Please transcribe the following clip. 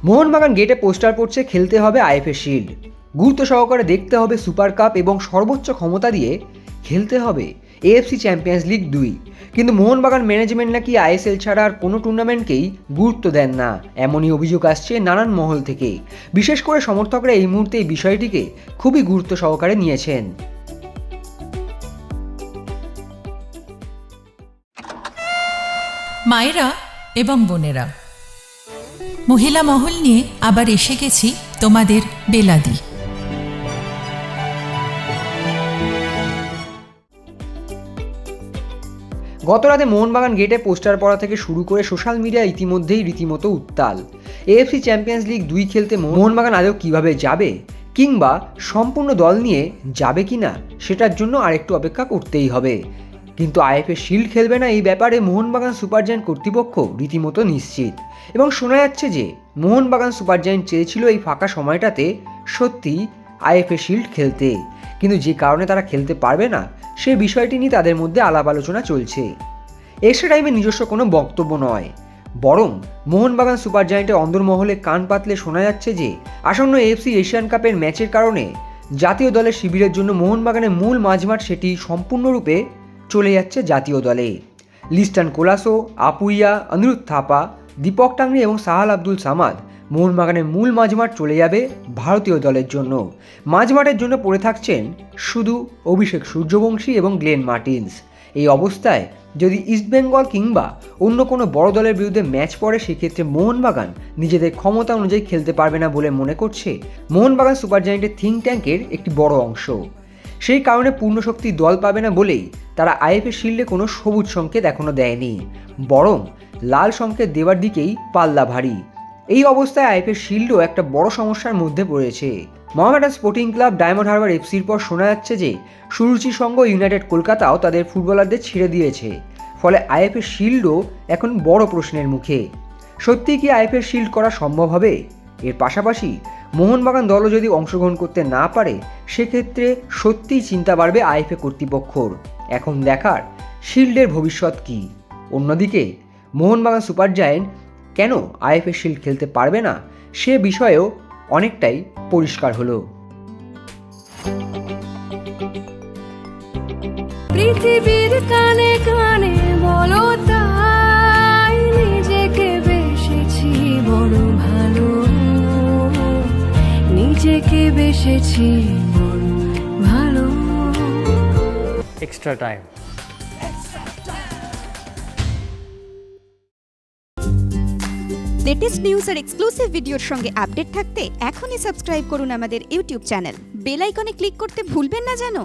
মোহনবাগান গেটে পোস্টার পড়ছে, খেলতে হবে আইএফএ শিল্ড, গুরুত্ব সহকারে দেখতে হবে সুপার কাপ এবং সর্বোচ্চ ক্ষমতা দিয়ে খেলতে হবে এএফসি চ্যাম্পিয়ন্স লিগ 2। কিন্তু মোহনবাগান ম্যানেজমেন্ট নাকি আইএসএল ছাড়া আর কোনো টুর্নামেন্টকেই গুরুত্ব দেন না, এমনই অভিযোগ আসছে নানান মহল থেকে। বিশেষ করে সমর্থকরা এই মুহূর্তে এই বিষয়টিকে খুবই গুরুত্ব সহকারে নিয়েছেন। মায়েরা এবং বোনেরা, মহিলা মহল নিয়ে আবার এসে গেছি তোমাদের বেলাদি। গতরাতে মোহনবাগান গেটে পোস্টার পড়া থেকে শুরু করে সোশ্যাল মিডিয়া ইতিমধ্যেই রীতিমতো উত্তাল। এএফসি চ্যাম্পিয়ন্স লিগ 2 খেলতে মোহনবাগান আদৌ কীভাবে যাবে, কিংবা সম্পূর্ণ দল নিয়ে যাবে কিনা সেটার জন্য আরেকটু অপেক্ষা করতেই হবে। কিন্তু আইএফএ শিল্ড খেলবে না এই ব্যাপারে মোহনবাগান সুপার জায়ান্ট কর্তৃপক্ষ রীতিমতো নিশ্চিত, এবং শোনা যাচ্ছে যে মোহনবাগান সুপার জায়ান্ট চেয়েছিল এই ফাঁকা সময়টাতে সত্যিই আইএফএ শিল্ড খেলতে, কিন্তু যে কারণে তারা খেলতে পারবে না সে বিষয়টি নিয়ে তাদের মধ্যে আলাপ আলোচনা চলছে। এক্সট্রা টাইমের নিজস্ব কোনো বক্তব্য নয়, বরং মোহনবাগান সুপার জায়ান্টের অন্দরমহলে কান পাতলে শোনা যাচ্ছে যে আসন্ন এএফসি এশিয়ান কাপের ম্যাচের কারণে জাতীয় দলের শিবিরের জন্য মোহনবাগানের মূল মাঝমাঠ সেটি সম্পূর্ণরূপে চলে যাচ্ছে জাতীয় দলে। লিস্টান কোলাসো, আপুইয়া, অনিরুদ্ধ থাপা, দীপক টাংরি এবং সাহাল আব্দুল সামাদ মোহনবাগানের মূল মাঝমাঠ চলে যাবে ভারতীয় দলের জন্য। মাঝমাঠের জন্য পড়ে থাকছেন শুধু অভিষেক সূর্যবংশী এবং গ্লেন মার্টিন্স। এই অবস্থায় যদি ইস্টবেঙ্গল কিংবা অন্য কোনো বড় দলের বিরুদ্ধে ম্যাচ পড়ে সেক্ষেত্রে মোহনবাগান নিজেদের ক্ষমতা অনুযায়ী খেলতে পারবে না বলে মনে করছে মোহনবাগান সুপার জায়ান্টের থিঙ্ক ট্যাঙ্কের একটি বড় অংশ। সেই কারণে পূর্ণ শক্তি দল পাবে না বলেই তারা আইএফএ শিল্ডে কোনো সবুজ সংকেত এখনও দেয়নি, বরং লাল সংকেত দেওয়ার দিকেই পাল্লা ভারী। এই অবস্থায় আইএফএ শিল্ডও একটা বড় সমস্যার মধ্যে পড়েছে। Mohammedan Sporting Club, Diamond Harbour এফসির পর শোনা যাচ্ছে যে সুরুচি সংঘ ইউনাইটেড কলকাতাও তাদের ফুটবলারদের ছেড়ে দিয়েছে, ফলে আইএফএ শিল্ডও এখন বড় প্রশ্নের মুখে। সত্যিই কি আইএফএ শিল্ড করা সম্ভব হবে? এর পাশাপাশি মোহনবাগান দলও যদি অংশগ্রহণ করতে না পারে সেক্ষেত্রে সত্যিই চিন্তা বাড়বে আইএফএ কর্তৃপক্ষর। এখন দেখার শিল্ডের ভবিষ্যৎ কী। অন্যদিকে মোহনবাগান সুপার জায়ান্ট কেন আইএফএ শিল্ড খেলতে পারবে না সে বিষয়েও অনেকটাই পরিষ্কার হলো। পৃথিবীর কানে কানে বলো তাই, নিজেকে বেসেছি বড় ভালো, নিজেকে বেসেছি বড় ভালো। Extra time. লেটেস্ট নিউজ আর এক্সক্লুসিভ ভিডিওর সঙ্গে আপডেট থাকতে এখনই সাবস্ক্রাইব করুন আমাদের ইউটিউব চ্যানেল। বেল আইকনে ক্লিক করতে ভুলবেন না যেন।